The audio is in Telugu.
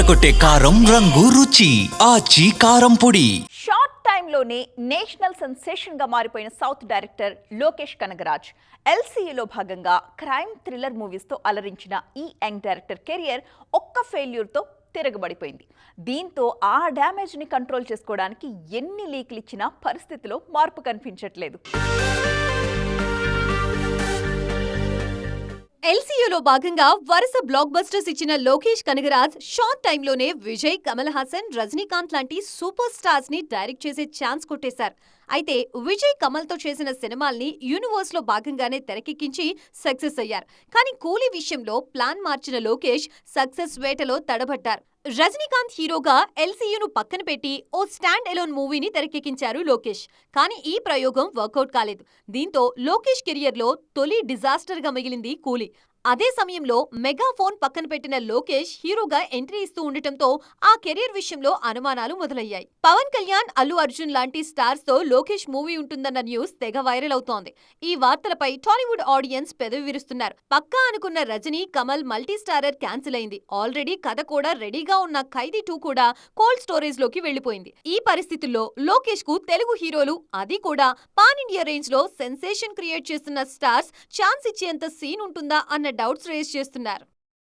అదరగొట్టే కారం రంగు రుచి ఆచి కారం పొడి. షార్ట్ టైంలోనే నేషనల్ సెన్సేషన్ గా మారిపోయిన సౌత్ డైరెక్టర్ లోకేష్ కనగరాజ్ ఎల్సీయూలో భాగంగా క్రైమ్ థ్రిల్లర్ మూవీస్ తో అలరించిన ఈ యంగ్ డైరెక్టర్ కెరియర్ ఒక్క ఫెయిల్యూర్ తో తిరగబడిపోయింది. దీంతో ఆ డ్యామేజ్ ని కంట్రోల్ చేసుకోవడానికి ఎన్ని లీక్లు ఇచ్చినా పరిస్థితిలో మార్పు కనిపించట్లేదు. ఎల్సీయూలో భాగంగా వరుస బ్లాక్ బస్టర్స్ ఇచ్చిన లోకేష్ కనగరాజ్ షార్ట్ టైంలోనే విజయ్, కమల్ హాసన్, రజనీకాంత్ లాంటి సూపర్ స్టార్స్ ని డైరెక్ట్ చేసే ఛాన్స్ కొట్టేశారు. అయితే విజయ్, కమల్ తో చేసిన సినిమాల్ని యూనివర్స్ లో భాగంగానే తెరకెక్కించి సక్సెస్ అయ్యారు. కానీ కూలీ విషయంలో ప్లాన్ మార్చిన లోకేష్ సక్సెస్ వేటలో తడబడ్డారు. రజనీకాంత్ హీరోగా ఎల్సీయూను పక్కన పెట్టి ఓ స్టాండ్ ఎలోన్ మూవీని తెరకెక్కించారు లోకేష్. కానీ ఈ ప్రయోగం వర్కౌట్ కాలేదు. దీంతో లోకేష్ కెరియర్లో తొలి డిజాస్టర్ గా మిగిలింది కూలీ. అదే సమయంలో మెగాఫోన్ పక్కన పెట్టిన లోకేష్ హీరోగా ఎంట్రీ ఇస్తూ ఉండటంతో ఆ కెరీర్ విషయంలో అనుమానాలు మొదలయ్యాయి. పవన్ కళ్యాణ్, అల్లు అర్జున్ లాంటి స్టార్స్ తో లోకేష్ మూవీ ఉంటుందన్న న్యూస్ తెగ వైరల్ అవుతోంది. ఈ వార్తలపై టాలీవుడ్ ఆడియన్స్ పెదవి విరుస్తున్నారు. పక్కా అనుకున్న Rajini, Kamal multi starrer cancel అయింది. ఆల్రెడీ కథ కూడా రెడీగా ఉన్న ఖైదీ 2 కూడా కోల్డ్ స్టోరేజ్ లోకి వెళ్లిపోయింది. ఈ పరిస్థితుల్లో లోకేష్ కు తెలుగు హీరోలు, అది కూడా పాన్ ఇండియా రేంజ్ లో సెన్సేషన్ క్రియేట్ చేస్తున్న స్టార్స్ ఛాన్స్ ఇచ్చేంత సీన్ ఉంటుందా అన్న డౌట్స్ రేజ్ చేస్తున్నారు.